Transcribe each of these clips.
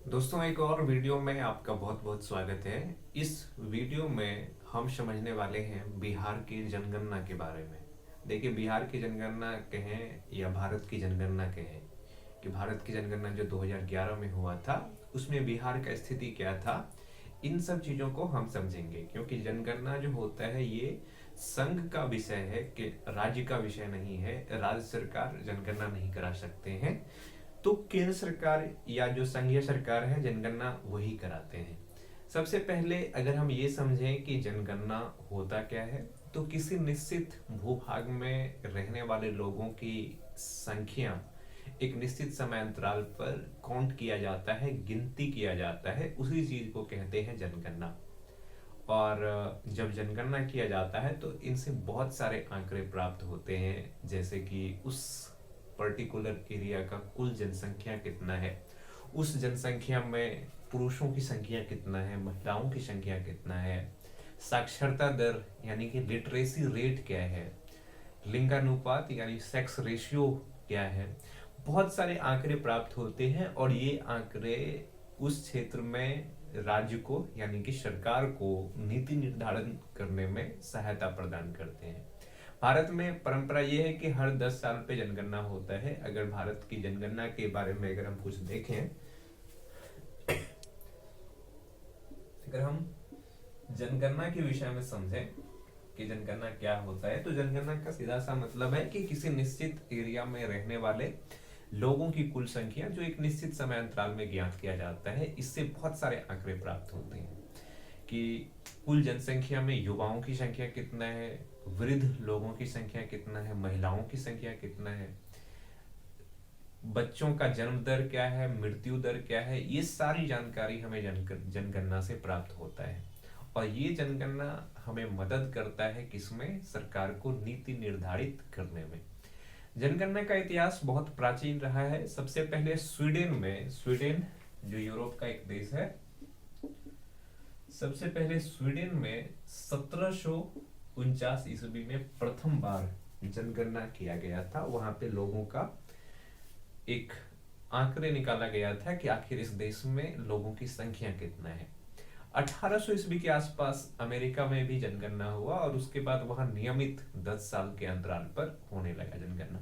दोस्तों, एक और वीडियो में आपका बहुत बहुत स्वागत है। इस वीडियो में हम समझने वाले हैं बिहार की जनगणना के बारे में। देखिए, बिहार की जनगणना कहें या भारत की जनगणना कहें, कि भारत की जनगणना जो 2011 में हुआ था उसमें बिहार का स्थिति क्या था, इन सब चीज़ों को हम समझेंगे। क्योंकि जनगणना जो होता है ये संघ का विषय है, कि राज्य का विषय नहीं है। राज्य सरकार जनगणना नहीं करा सकते हैं, तो केंद्र सरकार या जो संघीय सरकार है जनगणना वही कराते हैं। सबसे पहले अगर हम ये समझें कि जनगणना होता क्या है, तो किसी निश्चित भूभाग में रहने वाले लोगों की संख्या एक निश्चित समय अंतराल पर काउंट किया जाता है, गिनती किया जाता है, उसी चीज को कहते हैं जनगणना। और जब जनगणना किया जाता है तो इनसे बहुत सारे आंकड़े प्राप्त होते हैं, जैसे कि उस पर्टिकुलर एरिया का कुल जनसंख्या कितना है, उस जनसंख्या में पुरुषों की संख्या कितना है, महिलाओं की संख्या कितना है, साक्षरता दर यानी कि लिटरेसी रेट क्या है, लिंगानुपात यानी सेक्स रेशियो क्या है। बहुत सारे आंकड़े प्राप्त होते हैं और ये आंकड़े उस क्षेत्र में राज्य को यानी कि सरकार को नीति निर्धारण करने में सहायता प्रदान करते हैं। भारत में परंपरा यह है कि हर 10 साल पे जनगणना होता है। अगर भारत की जनगणना के बारे में अगर हम कुछ देखें, अगर हम जनगणना के विषय में समझें कि जनगणना क्या होता है, तो जनगणना का सीधा सा मतलब है कि किसी निश्चित एरिया में रहने वाले लोगों की कुल संख्या जो एक निश्चित समय अंतराल में ज्ञात किया जाता है। इससे बहुत सारे आंकड़े प्राप्त होते हैं कि कुल जनसंख्या में युवाओं की संख्या कितना है, वृद्ध लोगों की संख्या कितना है, महिलाओं की संख्या कितना है, बच्चों का जन्म दर क्या है, मृत्यु दर क्या है। ये सारी जानकारी हमें जनगणना से प्राप्त होता है। और ये जनगणना हमें मदद करता है किसमें, सरकार को नीति निर्धारित करने में। जनगणना का इतिहास बहुत प्राचीन रहा है। सबसे पहले स्वीडन जो यूरोप का एक देश है, सबसे पहले स्वीडन में 1749 ईस्वी में प्रथम बार जनगणना किया गया था। वहां पे लोगों का एक आंकड़े निकाला गया था कि आखिर इस देश में लोगों की संख्या कितना है। 1800 ईस्वी के आसपास अमेरिका में भी जनगणना हुआ और उसके बाद वहां नियमित 10 साल के अंतराल पर होने लगा जनगणना।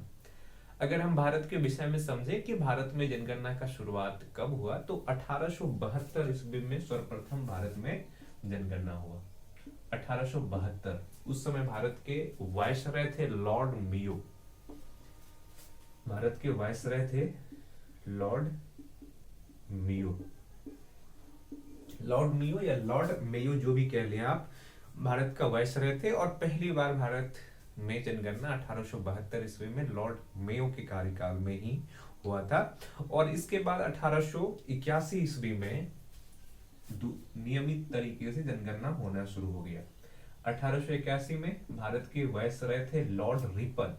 अगर हम भारत के विषय में समझे कि भारत में जनगणना का शुरुआत कब हुआ, तो 1872 ईस्वी में सर्वप्रथम भारत में जनगणना हुआ। 1872, उस समय भारत के वायसराय थे लॉर्ड मेयो। भारत के वायसराय थे लॉर्ड मेयो। लॉर्ड मेयो या लॉर्ड मेयो जो भी कह लें आप, भारत का वायसराय थे। और पहली बार भारत में जनगणना 1872 ईस्वी में लॉर्ड मेयो के कार्यकाल में ही हुआ था। और इसके बाद 1881 ईस्वी में नियमित तरीके से जनगणना होना शुरू हो गया। 1881 में भारत के वायसराय थे लॉर्ड रिपन।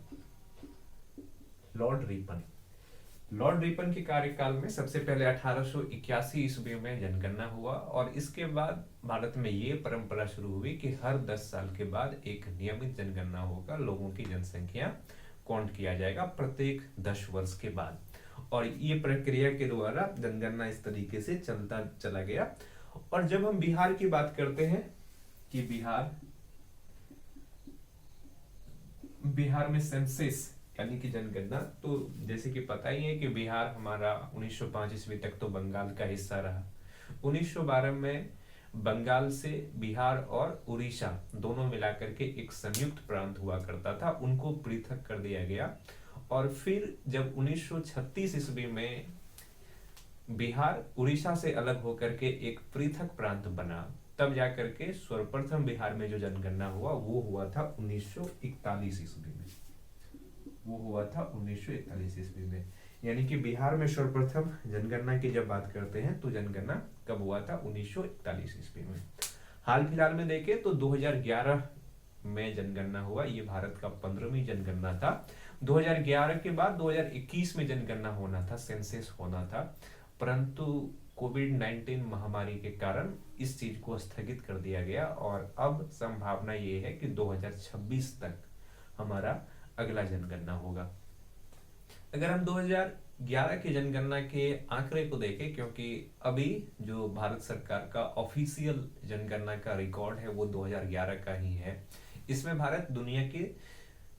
लॉर्ड रिपन के कार्यकाल में सबसे पहले 1881 ईस्वी में जनगणना हुआ। और इसके बाद भारत में ये परंपरा शुरू हुई कि हर 10 साल के बाद एक नियमित जनगणना होगा, लोगों की जनसंख्या काउंट किया जाएगा प्रत्येक 10 वर्ष के बाद। और ये प्रक्रिया के द्वारा जनगणना इस तरीके से चलता चला गया। और जब हम बिहार की बात करते हैं कि बिहार में सेंसस यानी कि जनगणना, तो जैसे कि पता ही है कि बिहार हमारा 1905 ईस्वी तक तो बंगाल का हिस्सा रहा। 1912 में बंगाल से बिहार और उड़ीसा दोनों मिलाकर के एक संयुक्त प्रांत हुआ करता था, उनको पृथक कर दिया गया। और फिर जब 1936 ईस्वी में बिहार उड़ीसा से अलग होकर के एक पृथक प्रांत बना, तब जाकर के सर्वप्रथम बिहार में जो जनगणना हुआ वो हुआ था 1941 ईस्वी में। 1941 ईस्वी में। यानी कि बिहार में सर्वप्रथम जनगणना की जब बात करते हैं तो जनगणना कब हुआ था, 1941 ईस्वी में। हाल फिलहाल में देखें तो 2011 में जनगणना हुआ। ये भारत का 15वीं जनगणना था। 2011 के बाद 2021 में जनगणना होना था, सेंसस होना था, परंतु कोविड-19 महामारी के कारण इस चीज को स्थगित कर दिया गया। और अब संभावना ये है कि 2026 तक हमारा अगला जनगणना होगा। अगर हम 2011 की जनगणना के आंकड़े को देखें, क्योंकि अभी जो भारत सरकार का ऑफिशियल जनगणना का रिकॉर्ड है वो 2011 का ही है। इसमें भारत दुनिया के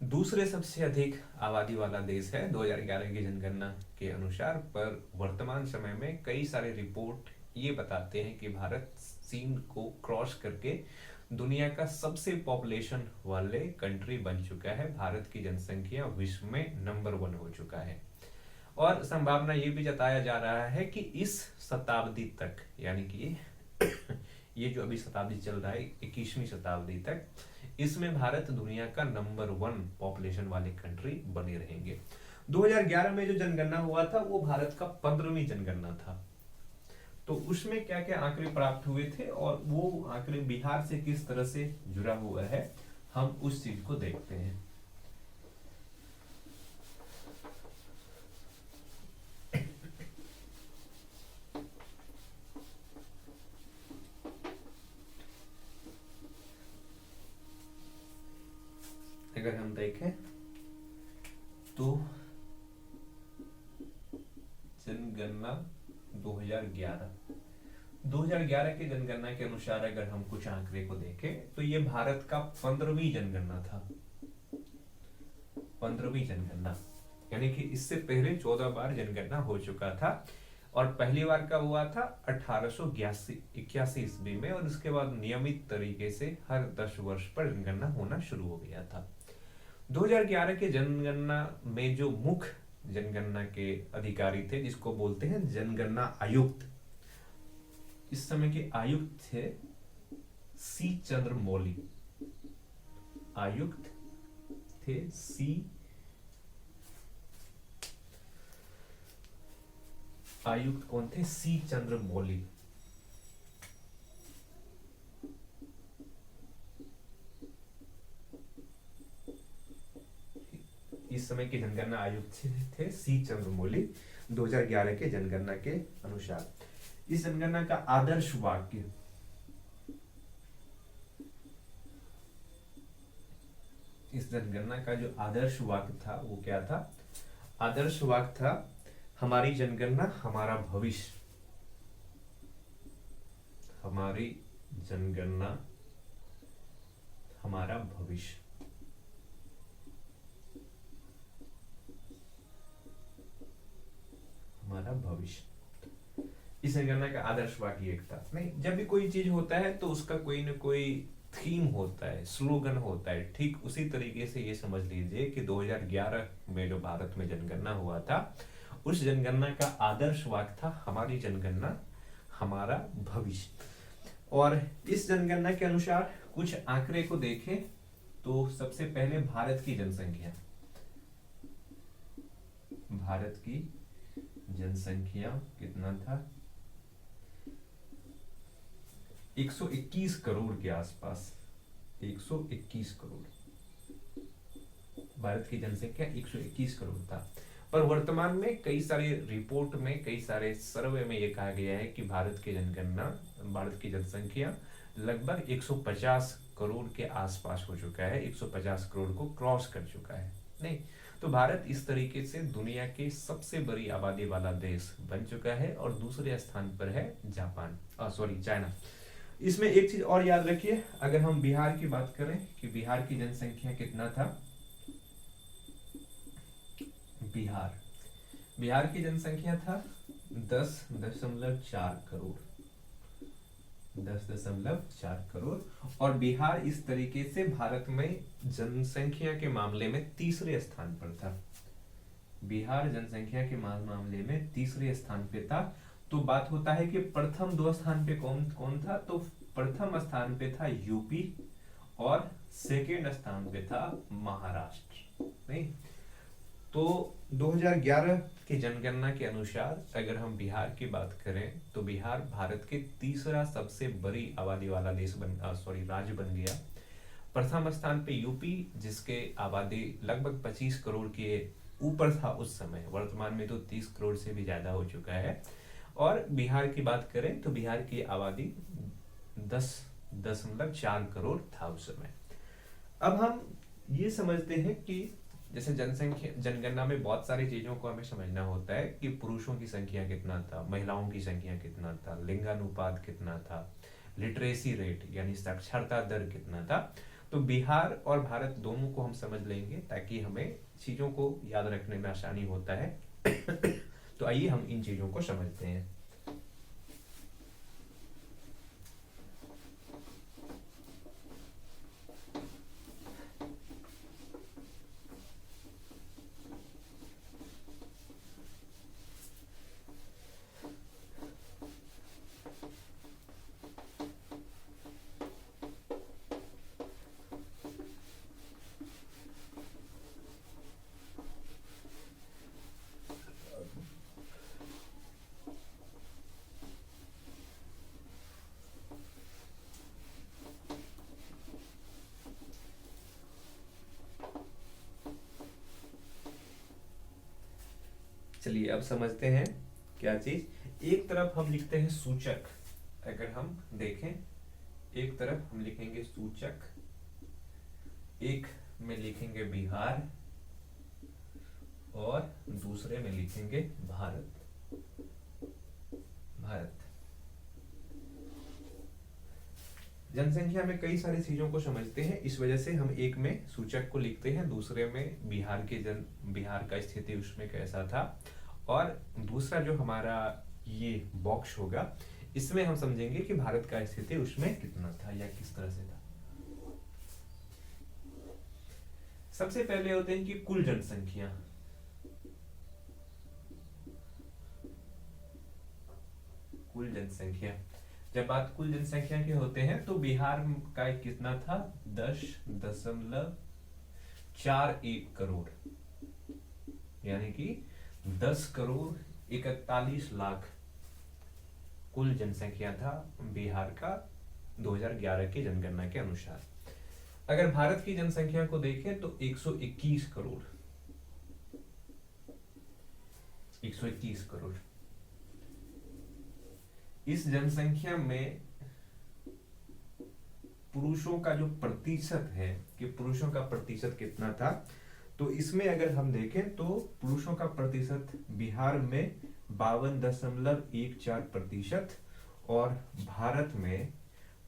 दूसरे सबसे अधिक आबादी वाला देश है 2011 की जनगणना के अनुसार। पर वर्तमान समय में कई सारे रिपोर्ट ये बताते हैं कि भारत चीन को क्रॉस करके दुनिया का सबसे पॉपुलेशन वाले कंट्री बन चुका है। भारत की जनसंख्या विश्व में नंबर 1 हो चुका है। और संभावना ये भी जताया जा रहा है कि इस शताब्दी तक, यानी कि ये जो अभी शताब्दी चल रहा है 21वीं शताब्दी तक, इसमें भारत दुनिया का नंबर 1 पॉपुलेशन वाले कंट्री बने रहेंगे। 2011 में जो जनगणना हुआ था वो भारत का 15वीं जनगणना था। तो उसमें क्या क्या आंकड़े प्राप्त हुए थे और वो आंकड़े बिहार से किस तरह से जुड़ा हुआ है, हम उस चीज को देखते हैं। अगर हम देखें तो जनगणना 2011 की जनगणना के अनुसार अगर हम कुछ आंकड़े को देखें तो ये भारत का 15वीं जनगणना था। 15वीं जनगणना, यानी कि इससे पहले 14 बार जनगणना हो चुका था और पहली बार का हुआ था 1881 ईस्वी में, और उसके बाद नियमित तरीके से हर 10 वर्ष पर जनगणना होना शुरू हो गया था। 2011 के जनगणना में जो मुख्य जनगणना के अधिकारी थे, जिसको बोलते हैं जनगणना आयुक्त, इस समय के आयुक्त थे सी चंद्रमौली। आयुक्त थे आयुक्त कौन थे? सी चंद्रमौली। इस समय के जनगणना आयुक्त थे सी चंद्रमौली 2011 के जनगणना के अनुसार। इस जनगणना का आदर्श वाक्य, इस जनगणना का जो आदर्श वाक्य था वो क्या था? आदर्श वाक्य था हमारी जनगणना हमारा भविष्य। हमारी जनगणना हमारा भविष्य। हमारा भविष्य, इस जनगणना का आदर्श वाक्य एक था। नहीं, जब भी कोई चीज होता है तो उसका कोई न कोई थीम होता है, स्लोगन होता है। ठीक उसी तरीके से ये समझ लीजिए कि 2011 में जो भारत में जनगणना हुआ था, उस जनगणना का आदर्श वाक्य था हमारी जनगणना हमारा भविष्य। और इस जनगणना के अनुसार कुछ आंकड़े को देखें तो सबसे पहले भारत की जनसंख्या, भारत की जनसंख्या कितना था? 121 करोड़ के आसपास। 121 करोड़ भारत की जनसंख्या 121 करोड़ था। पर वर्तमान में कई सारे रिपोर्ट में, कई सारे सर्वे में ये कहा गया है कि भारत की जनगणना, भारत की जनसंख्या लगभग 150 करोड़ के आसपास हो चुका है, 150 करोड़ को क्रॉस कर चुका है। नहीं तो भारत इस तरीके से दुनिया के सबसे बड़ी आबादी वाला देश बन चुका है और दूसरे स्थान पर है चाइना। इसमें एक चीज और याद रखिए, अगर हम बिहार की बात करें कि बिहार की जनसंख्या कितना था? बिहार की जनसंख्या था 10.4 करोड़। 10.4 करोड़। और बिहार इस तरीके से भारत में जनसंख्या के मामले में तीसरे स्थान पर था। बिहार जनसंख्या के मामले में तीसरे स्थान पे था। तो बात होता है कि प्रथम 2 स्थान पे कौन कौन था? तो प्रथम स्थान पे था यूपी और सेकेंड स्थान पे था महाराष्ट्र। नहीं तो 2011 की जनगणना के अनुसार अगर हम बिहार की बात करें तो बिहार भारत के तीसरा सबसे बड़ी आबादी वाला राज्य बन गया। प्रथम स्थान पे यूपी, जिसके आबादी लगभग 25 करोड़ के ऊपर था उस समय, वर्तमान में तो 30 करोड़ से भी ज्यादा हो चुका है। और बिहार की बात करें तो बिहार की आबादी 10.4 करोड़ था उस समय। अब हम ये समझते हैं कि जैसे जनसंख्या जनगणना में बहुत सारी चीजों को हमें समझना होता है कि पुरुषों की संख्या कितना था, महिलाओं की संख्या कितना था, लिंगानुपात कितना था, लिटरेसी रेट यानी साक्षरता दर कितना था। तो बिहार और भारत दोनों को हम समझ लेंगे ताकि हमें चीजों को याद रखने में आसानी होता है। तो आइए हम इन चीजों को समझते हैं। चलिए अब समझते हैं क्या चीज। एक तरफ हम लिखते हैं सूचक, अगर हम देखें एक तरफ हम लिखेंगे सूचक, एक में लिखेंगे बिहार और दूसरे में लिखेंगे भारत। भारत जनसंख्या में कई सारी चीजों को समझते हैं, इस वजह से हम एक में सूचक को लिखते हैं, दूसरे में बिहार का स्थिति उसमें कैसा था, और दूसरा जो हमारा ये बॉक्स होगा इसमें हम समझेंगे कि भारत का स्थिति उसमें कितना था या किस तरह से था। सबसे पहले होते हैं कि कुल जनसंख्या। कुल जनसंख्या, जब बात कुल जनसंख्या के होते हैं तो बिहार का कितना था, 10.41 करोड़, यानी कि 10,41,41,00,000 कुल जनसंख्या था बिहार का 2011 की जनगणना के अनुसार। अगर भारत की जनसंख्या को देखें तो 121 करोड़, 121 करोड़। इस जनसंख्या में पुरुषों का जो प्रतिशत है कि पुरुषों का प्रतिशत कितना था, तो इसमें अगर हम देखें तो पुरुषों का प्रतिशत बिहार में 52.14% और भारत में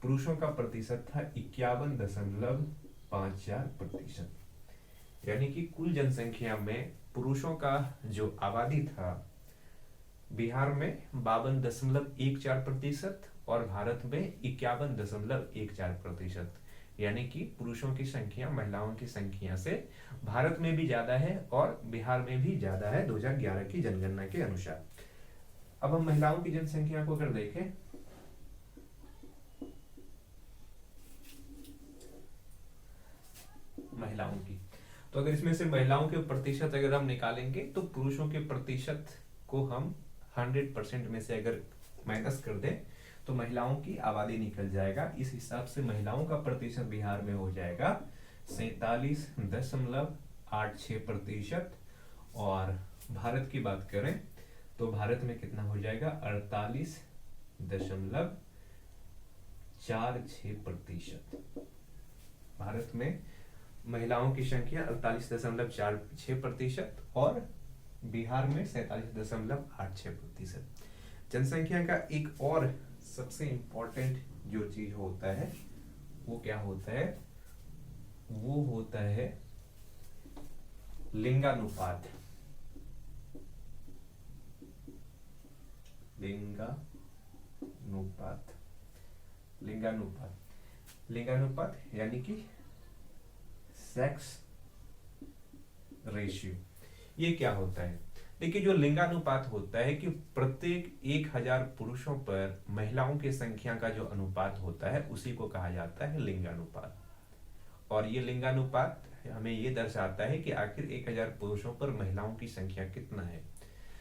पुरुषों का प्रतिशत था 51.54%। यानी कि कुल जनसंख्या में पुरुषों का जो आबादी था बिहार में 52.14% और भारत में 51.14%, यानी कि पुरुषों की संख्या महिलाओं की संख्या से भारत में भी ज्यादा है और बिहार में भी ज्यादा है 2011 की जनगणना के अनुसार। अब हम महिलाओं की जनसंख्या को अगर देखें, महिलाओं की, तो अगर इसमें से महिलाओं के प्रतिशत अगर हम निकालेंगे तो पुरुषों के प्रतिशत को हम 100% में से अगर माइनस कर दें तो महिलाओं की आबादी निकल जाएगा। इस हिसाब से महिलाओं का प्रतिशत बिहार में हो जाएगा 47.86%, और भारत की बात करें तो भारत में कितना हो जाएगा 48.46%। भारत में महिलाओं की संख्या 48.46% और बिहार में 47.86%। जनसंख्या का एक और सबसे इंपॉर्टेंट जो चीज होता है वो क्या होता है, वो होता है लिंगानुपात। लिंगानुपात, लिंगानुपात, लिंगानुपात यानी कि सेक्स रेशियो। ये क्या होता है, देखिए जो लिंगानुपात होता है कि प्रत्येक 1000 पुरुषों पर महिलाओं की संख्या का जो अनुपात होता है उसी को कहा जाता है लिंगानुपात। और ये लिंगानुपात हमें ये दर्शाता है कि आखिर 1000 पुरुषों पर महिलाओं की संख्या कितना है।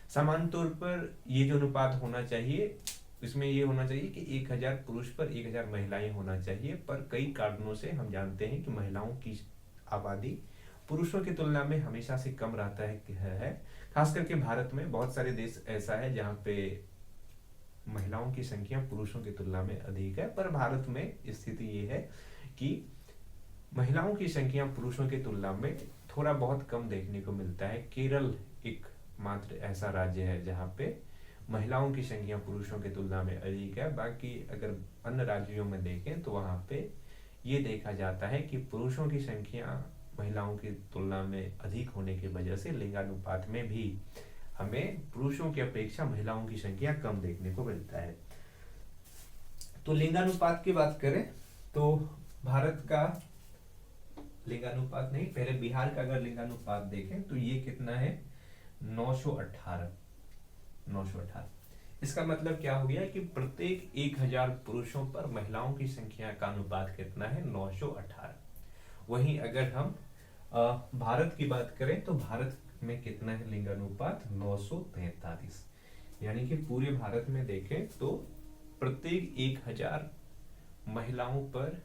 सामान्य तौर पर ये जो अनुपात होना चाहिए इसमें ये होना चाहिए कि 1000 पुरुष पर 1000 महिलाएं होना चाहिए, पर कई कारणों से हम जानते हैं कि महिलाओं की आबादी पुरुषों की तुलना में हमेशा से कम रहता है। खास करके भारत में बहुत सारे देश ऐसा है जहाँ पे महिलाओं की संख्या पुरुषों की तुलना में अधिक है, पर भारत में स्थिति ये है कि महिलाओं की संख्या पुरुषों की तुलना में थोड़ा बहुत कम देखने को मिलता है। केरल एक मात्र ऐसा राज्य है जहाँ पे महिलाओं की संख्या पुरुषों की तुलना में अधिक है। बाकी अगर अन्य राज्यों में देखें तो वहाँ पे ये देखा जाता है कि पुरुषों की संख्या महिलाओं की तुलना में अधिक होने की वजह से लिंगानुपात में भी हमें पुरुषों की अपेक्षा महिलाओं की संख्या कम देखने को मिलता है। तो लिंगानुपात की बात करें तो भारत का लिंगानुपात नहीं, पहले बिहार का अगर लिंगानुपात देखें तो ये कितना है, 918। 918 इसका मतलब क्या हो गया कि प्रत्येक 1000 पुरुषों पर महिलाओं की संख्या का अनुपात कितना है, 918। वहीं अगर हम भारत की बात करें तो भारत में कितना है लिंगानुपात, 943। यानी कि पूरे भारत में देखें तो प्रत्येक 1000 महिलाओं पर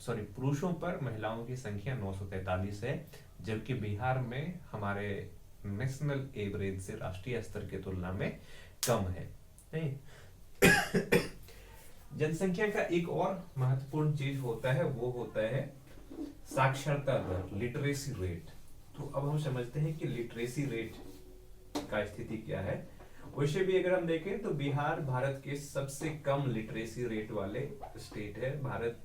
पुरुषों पर महिलाओं की संख्या 943 है। जबकि बिहार में हमारे नेशनल एवरेज से, राष्ट्रीय स्तर की तुलना में कम है। नहीं जनसंख्या का एक और महत्वपूर्ण चीज होता है, वो होता है साक्षरता दर, लिटरेसी रेट। तो अब हम समझते हैं कि लिटरेसी रेट का स्थिति क्या है। वैसे भी अगर हम देखें तो बिहार भारत के सबसे कम लिटरेसी रेट वाले स्टेट है। भारत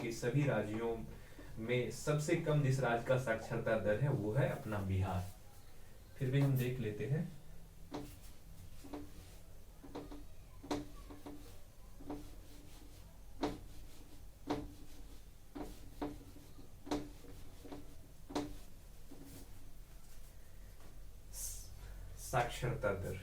के सभी राज्यों में सबसे कम जिस राज्य का साक्षरता दर है वो है अपना बिहार। फिर भी हम देख लेते हैं। साक्षरता दर,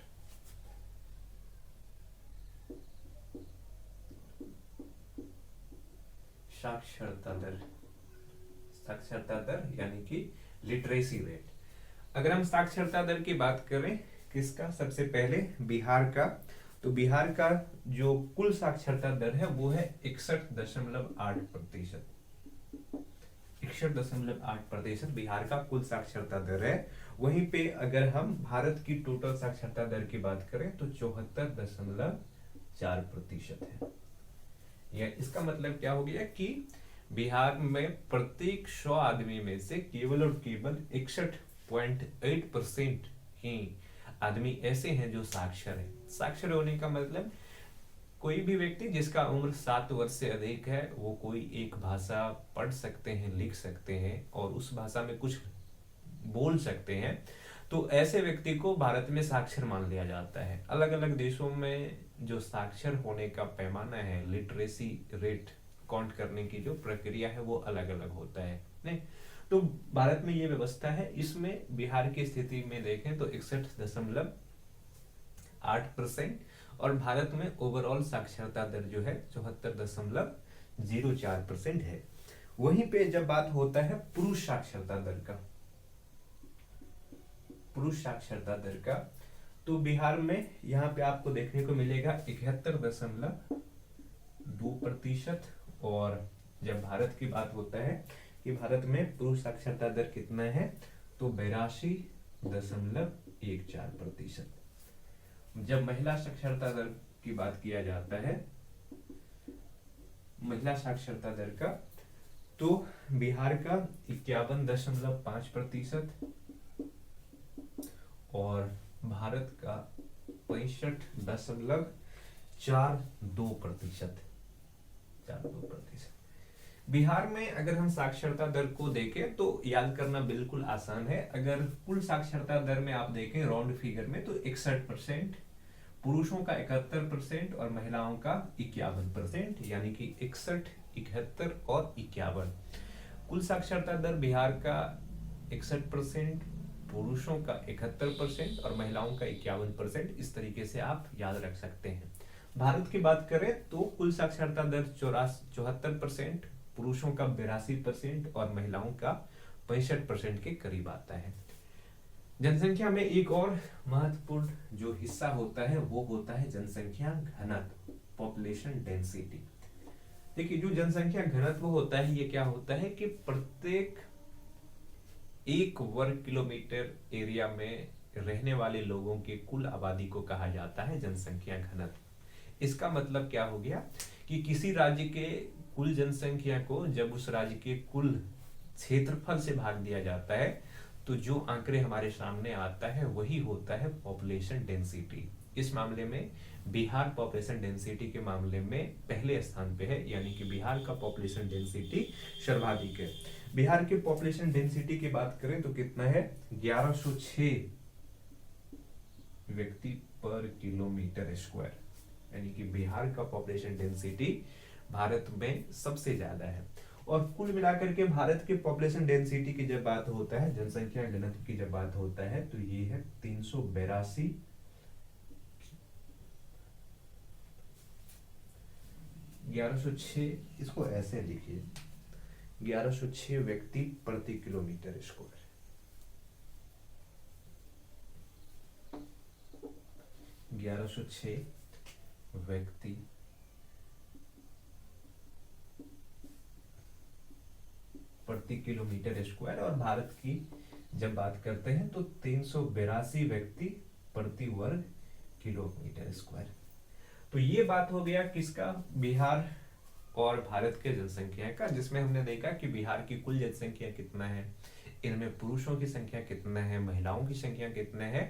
साक्षरता दर यानी कि लिटरेसी रेट। अगर हम साक्षरता दर की बात करें किसका, सबसे पहले बिहार का, तो बिहार का जो कुल साक्षरता दर है वो है 61.8%। 61.8% बिहार का कुल साक्षरता दर है। वहीं पे अगर हम भारत की टोटल साक्षरता दर की बात करें तो 74.4% है। या इसका मतलब क्या हो गया कि बिहार में प्रत्येक 100 आदमी में से केवल और केवल 61.8% ही आदमी ऐसे हैं जो साक्षर हैं। साक्षर होने का मतलब कोई भी व्यक्ति जिसका उम्र 7 वर्ष से अधिक है वो कोई एक भाषा पढ़ सकते हैं, लिख सकते हैं और उस भाषा में कुछ बोल सकते हैं, तो ऐसे व्यक्ति को भारत में साक्षर मान लिया जाता है। अलग अलग देशों में जो साक्षर होने का पैमाना है, लिटरेसी रेट काउंट करने की जो प्रक्रिया है वो अलग अलग होता है। नहीं तो भारत में ये व्यवस्था है। इसमें बिहार की स्थिति में देखें तो 61.8% और भारत में ओवरऑल साक्षरता दर जो है 74.04% है। वहीं पे जब बात होता है पुरुष साक्षरता दर का, तो बिहार में यहाँ पे आपको देखने को मिलेगा 71.2%। और जब भारत की बात होता है कि भारत में पुरुष साक्षरता दर कितना है तो 82.14%। जब महिला साक्षरता दर की बात किया जाता है, महिला साक्षरता दर का, तो बिहार का 51.5% और भारत का 65.42%। बिहार में अगर हम साक्षरता दर को देखें तो याद करना बिल्कुल आसान है। अगर कुल साक्षरता दर में आप देखें राउंड फिगर में तो 61%, पुरुषों का 71% और महिलाओं का 51%, यानी कि 61, 71 और 51। कुल साक्षरता दर बिहार का 61%, पुरुषों का 71% और महिलाओं का 51%। इस तरीके से आप याद रख सकते हैं। भारत की बात करें तो कुल साक्षरता दर 74%, पुरुषों का 82% और महिलाओं का 65% के करीब आता है। जनसंख्या में एक और महत्वपूर्ण जो हिस्सा होता है वो होता है जनसंख्या घनत्व, पॉपुलेशन डेंसिटी। देखिए जो जनसंख्या घनत्व होता है ये क्या होता है कि प्रत्येक 1 वर्ग किलोमीटर एरिया में रहने वाले लोगों की कुल आबादी को कहा जाता है जनसंख्या घनत्व। इसका मतलब क्या हो गया कि किसी राज्य के कुल जनसंख्या को जब उस राज्य के कुल क्षेत्रफल से भाग दिया जाता है, तो जो आंकड़े हमारे सामने आता है वही होता है पॉपुलेशन डेंसिटी। इस मामले में बिहार पॉपुलेशन डेंसिटी के मामले में पहले स्थान पे है, यानी कि बिहार का पॉपुलेशन डेंसिटी सर्वाधिक है। बिहार के पॉपुलेशन डेंसिटी की बात करें तो कितना है, 1106 व्यक्ति पर किलोमीटर स्क्वायर, यानी कि बिहार का पॉपुलेशन डेंसिटी भारत में सबसे ज्यादा है। और कुल मिलाकर के भारत के पॉपुलेशन डेंसिटी की जब बात होता है, जनसंख्या घनत्व की जब बात होता है, तो ये है 382, 1106, इसको ऐसे लिखिए 1106 व्यक्ति प्रति किलोमीटर स्क्वायर। 1106 व्यक्ति प्रति किलोमीटर स्क्वायर, और भारत की जब बात करते हैं तो 382 व्यक्ति प्रति वर्ग किलोमीटर स्क्वायर। तो ये बात हो गया किसका, बिहार और भारत के जनसंख्या का, जिसमें हमने देखा कि बिहार की कुल जनसंख्या कितना है, इनमें पुरुषों की संख्या कितना है, महिलाओं की संख्या कितना है,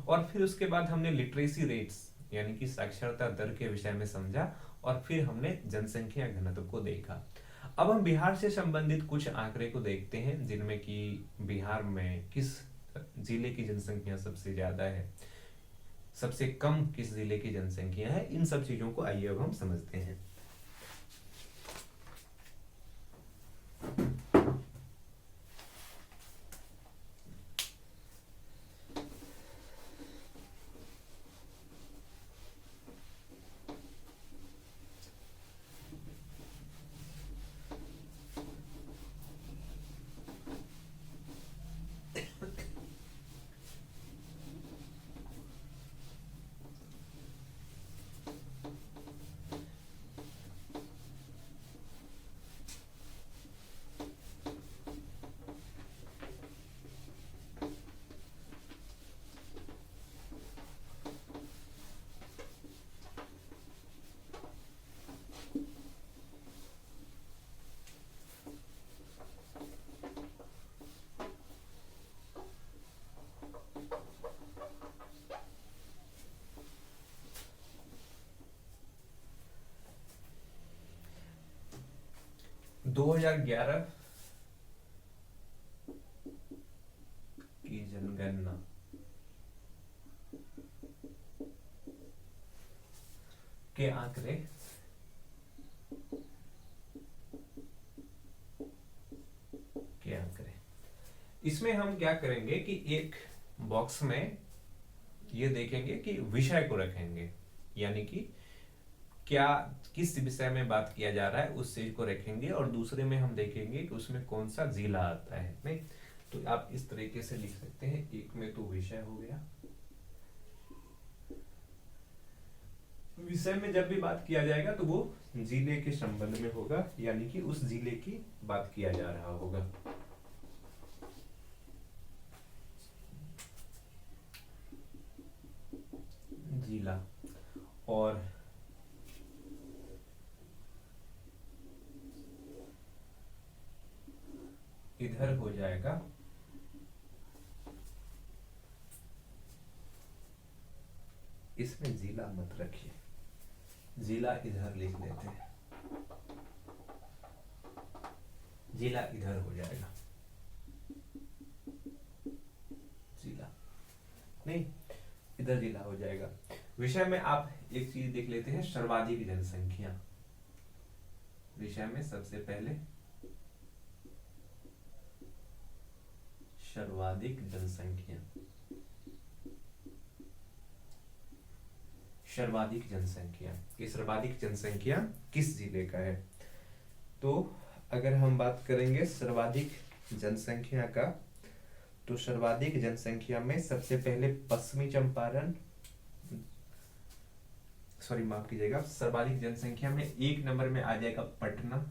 और फिर उसके बाद हमने लिटरेसी रेट्स यानी कि साक्षरता दर के विषय में समझा, और फिर हमने जनसंख्या घनत्व को देखा। अब हम बिहार से संबंधित कुछ आंकड़े को देखते हैं, जिनमें कि बिहार में किस जिले की जनसंख्या सबसे ज्यादा है, सबसे कम किस जिले की जनसंख्या है, इन सब चीजों को आइए अब हम समझते हैं। दो 2011 की जनगणना के आंकड़े इसमें हम क्या करेंगे कि एक बॉक्स में ये देखेंगे कि विषय को रखेंगे, यानी कि क्या किस विषय में बात किया जा रहा है उस चीज को रखेंगे, और दूसरे में हम देखेंगे कि उसमें कौन सा जिला आता है। नहीं तो आप इस तरीके से लिख सकते हैं, एक में तो विषय हो गया, विषय में जब भी बात किया जाएगा तो वो जिले के संबंध में होगा, यानी कि उस जिले की बात किया जा रहा होगा। जिला, और इधर हो जाएगा इसमें जिला मत रखिए, जिला इधर लिख लेते हैं, जिला इधर हो जाएगा, जिला नहीं इधर जिला हो जाएगा। विषय में आप एक चीज देख लेते हैं, सर्वाधिक जनसंख्या। विषय में सबसे पहले सर्वाधिक जनसंख्या, सर्वाधिक जनसंख्या, ये सर्वाधिक जनसंख्या किस जिले का है। तो अगर हम बात करेंगे सर्वाधिक जनसंख्या का, तो सर्वाधिक जनसंख्या में सबसे पहले पश्चिमी चंपारण, सॉरी माफ कीजिएगा, सर्वाधिक जनसंख्या में एक नंबर में आ जाएगा पटना,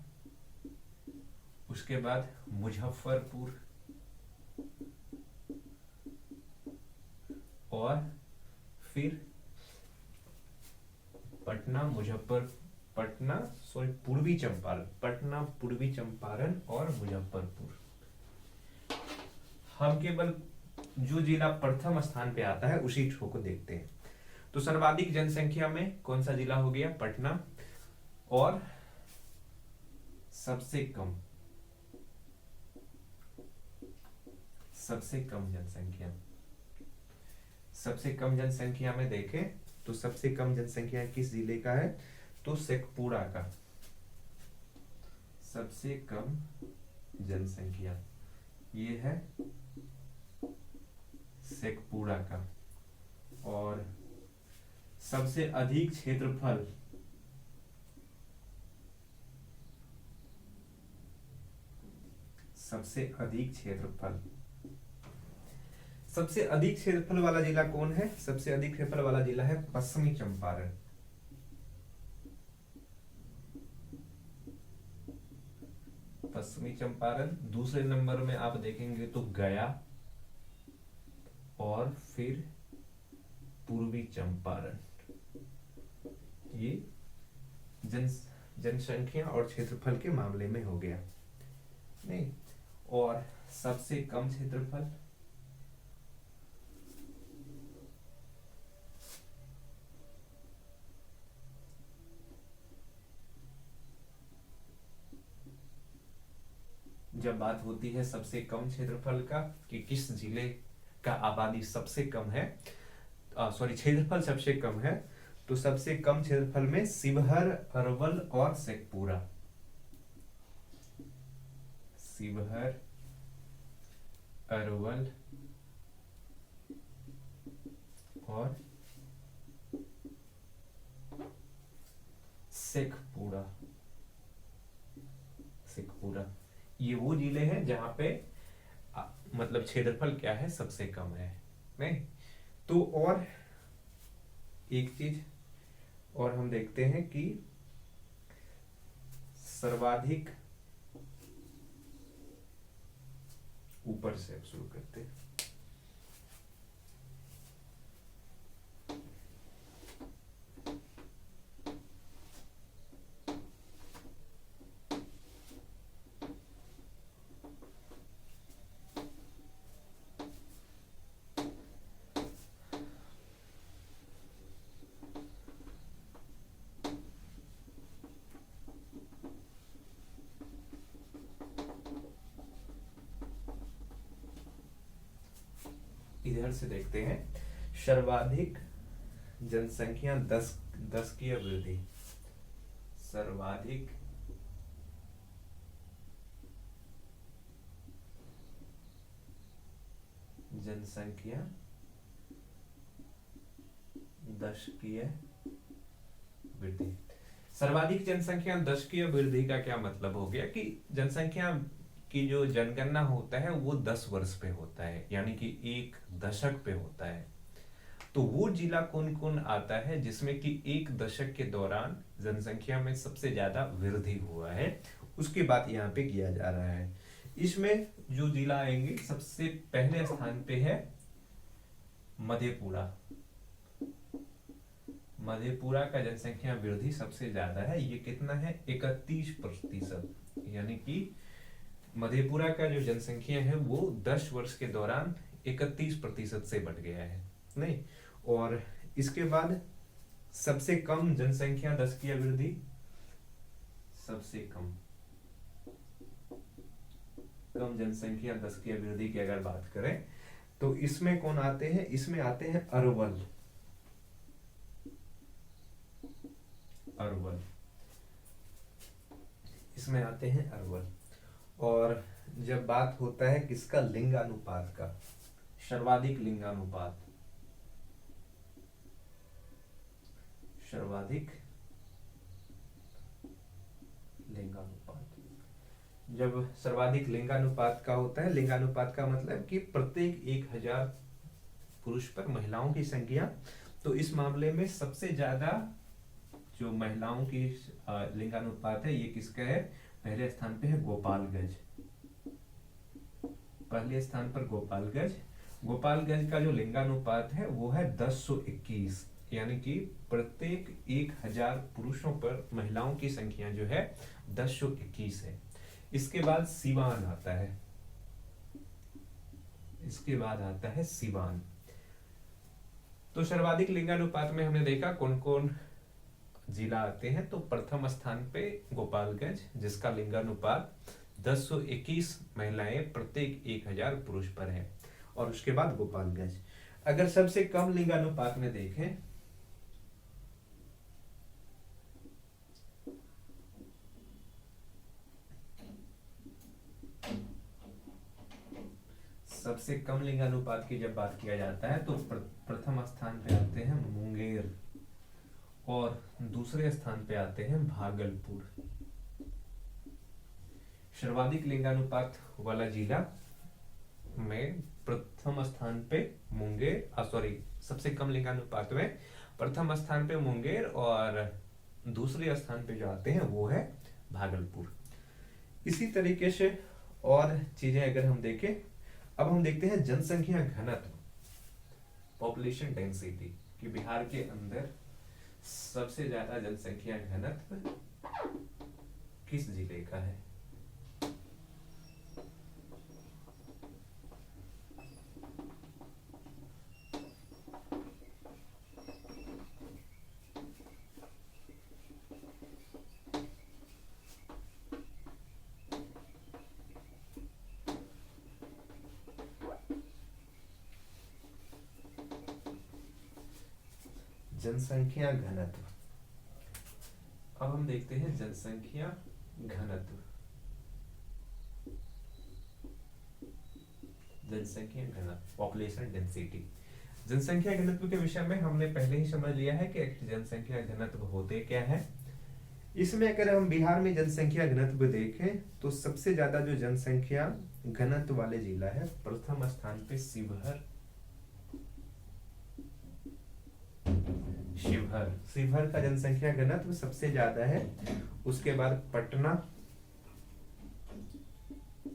उसके बाद मुजफ्फरपुर, और फिर पटना, पूर्वी चंपारण, पटना, पूर्वी चंपारण और मुजफ्फरपुर, हम केवल जो जिला प्रथम स्थान पे आता है उसी को देखते हैं। तो सर्वाधिक जनसंख्या में कौन सा जिला हो गया? पटना। और सबसे कम जनसंख्या, सबसे कम जनसंख्या में देखें तो सबसे कम जनसंख्या किस जिले का है? तो शेखपुरा का। सबसे कम जनसंख्या ये है शेखपुरा का। और सबसे अधिक क्षेत्रफल, सबसे अधिक क्षेत्रफल वाला जिला कौन है? सबसे अधिक क्षेत्रफल वाला जिला है पश्चिमी चंपारण। पश्चिमी चंपारण। दूसरे नंबर में आप देखेंगे तो गया, और फिर पूर्वी चंपारण। ये जनसंख्या और क्षेत्रफल के मामले में हो गया। नहीं, और सबसे कम क्षेत्रफल, जब बात होती है सबसे कम क्षेत्रफल का कि किस जिले का आबादी सबसे कम है, क्षेत्रफल सबसे कम है, तो सबसे कम क्षेत्रफल में शिवहर, अरवल और शेखपुरा। शिवहर, अरवल और शेखपुरा। ये वो जिले हैं जहां पे मतलब क्षेत्रफल क्या है? सबसे कम है। नहीं तो और एक चीज और हम देखते हैं कि सर्वाधिक, ऊपर से शुरू करते हैं। इधर से देखते हैं सर्वाधिक जनसंख्या 10 की वृद्धि। सर्वाधिक जनसंख्या 10 की वृद्धि। सर्वाधिक जनसंख्या 10 की वृद्धि का क्या मतलब हो गया कि जनसंख्या की जो जनगणना होता है वो 10 वर्ष पे होता है, यानी कि एक दशक पे होता है। तो वो जिला कौन कौन आता है जिसमें कि एक दशक के दौरान जनसंख्या में सबसे ज्यादा वृद्धि हुआ है, उसकी बात यहाँ पे किया जा रहा है। इसमें जो जिला आएंगे सबसे पहले स्थान पे है मधेपुरा। मधेपुरा का जनसंख्या वृद्धि सबसे ज्यादा है। ये कितना है? 31%, यानी कि मधेपुरा का जो जनसंख्या है वो 10 वर्ष के दौरान 31% से बढ़ गया है। नहीं, और इसके बाद सबसे कम जनसंख्या 10 की वृद्धि, सबसे कम जनसंख्या 10 की वृद्धि की अगर बात करें तो इसमें कौन आते हैं? इसमें आते हैं अरवल। इसमें आते हैं अरवल। और जब बात होता है किसका? लिंगानुपात का, सर्वाधिक लिंगानुपात, जब सर्वाधिक लिंगानुपात का होता है, लिंगानुपात का मतलब कि प्रत्येक 1000 पुरुष पर महिलाओं की संख्या, तो इस मामले में सबसे ज्यादा जो महिलाओं की लिंगानुपात है ये किसका है? पहले स्थान पे है गोपालगंज। पहले स्थान पर गोपालगंज का जो लिंगानुपात है वो है 1021, यानी कि प्रत्येक 1000 पुरुषों पर महिलाओं की संख्या जो है 1021 है। इसके बाद सीवान आता है। इसके बाद आता है सिवान। तो सर्वाधिक लिंगानुपात में हमने देखा कौन कौन जिला आते हैं। तो प्रथम स्थान पे गोपालगंज, जिसका लिंगानुपात 1021 महिलाएं प्रत्येक 1000 पुरुष पर है, और उसके बाद गोपालगंज। अगर सबसे कम लिंगानुपात में देखें सबसे कम लिंगानुपात की जब बात किया जाता है तो प्रथम स्थान पे आते हैं मुंगेर, और दूसरे स्थान पे आते हैं भागलपुर। सर्वाधिक लिंगानुपात वाला जिला में प्रथम स्थान पे मुंगेर, सॉरी, सबसे कम लिंगानुपात में प्रथम स्थान पे मुंगेर, और दूसरे स्थान पे जो आते हैं वो है भागलपुर। इसी तरीके से और चीजें अगर हम देखें, अब हम देखते हैं जनसंख्या घनत्व, पॉपुलेशन डेंसिटी, कि बिहार के अंदर सबसे ज्यादा जनसंख्या घनत्व किस जिले का है। जनसंख्या घनत्व, अब हम देखते हैं जनसंख्या घनत्व। जनसंख्या घनत्व, पॉपुलेशन डेंसिटी। जनसंख्या घनत्व के विषय में हमने पहले ही समझ लिया है कि जनसंख्या घनत्व होते क्या है। इसमें अगर हम बिहार में जनसंख्या घनत्व देखें तो सबसे ज्यादा जो जनसंख्या घनत्व वाले जिला है, प्रथम स्थान पे शिवहर। शिवहर का जनसंख्या घनत्व सबसे ज्यादा है। उसके बाद पटना,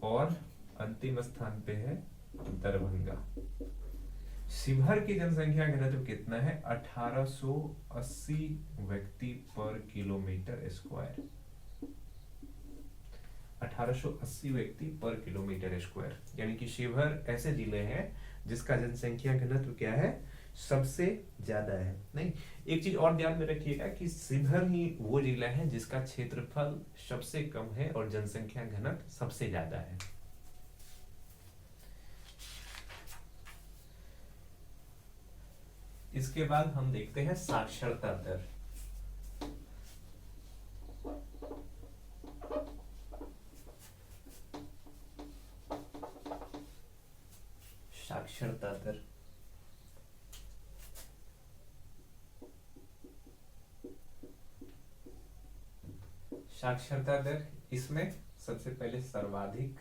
और अंतिम स्थान पे है दरभंगा। शिवहर की जनसंख्या घनत्व कितना है? 1880 व्यक्ति पर किलोमीटर स्क्वायर। 1880 व्यक्ति पर किलोमीटर स्क्वायर, यानी कि शिवहर ऐसे जिले हैं जिसका जनसंख्या घनत्व क्या है? सबसे ज्यादा है। नहीं, एक चीज और ध्यान में रखिएगा कि शिवहर ही वो जिला है जिसका क्षेत्रफल सबसे कम है और जनसंख्या घनत्व सबसे ज्यादा है। इसके बाद हम देखते हैं साक्षरता दर। साक्षरता दर, साक्षरता दर, इसमें सबसे पहले सर्वाधिक,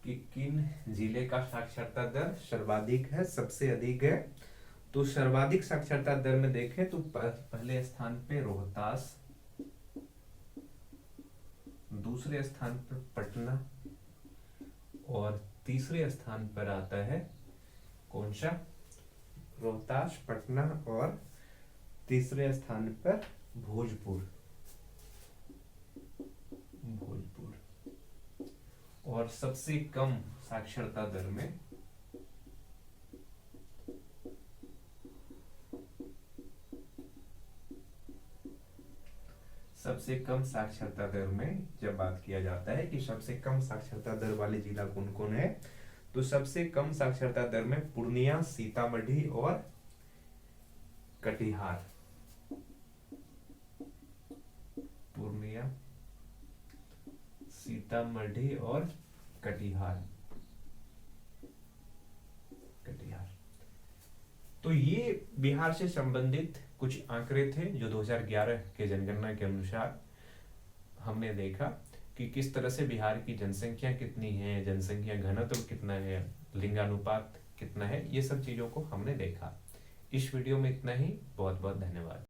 कि किन जिले का साक्षरता दर सर्वाधिक है, सबसे अधिक है। तो सर्वाधिक साक्षरता दर में देखें तो पहले स्थान पे रोहतास, दूसरे स्थान पर पटना, और तीसरे स्थान पर आता है कौन सा? रोहतास, पटना, और तीसरे स्थान पर भोजपुर। और सबसे कम साक्षरता दर में सबसे कम साक्षरता दर में जब बात किया जाता है कि सबसे कम साक्षरता दर वाले जिला कौन कौन है, तो सबसे कम साक्षरता दर में पूर्णिया, सीतामढ़ी और कटिहार। पूर्णिया, सीतामढ़ी और कटिहार। तो ये बिहार से संबंधित कुछ आंकड़े थे जो 2011 के जनगणना के अनुसार हमने देखा कि किस तरह से बिहार की जनसंख्या कितनी है, जनसंख्या घनत्व कितना है, लिंगानुपात कितना है, ये सब चीजों को हमने देखा। इस वीडियो में इतना ही। बहुत बहुत धन्यवाद।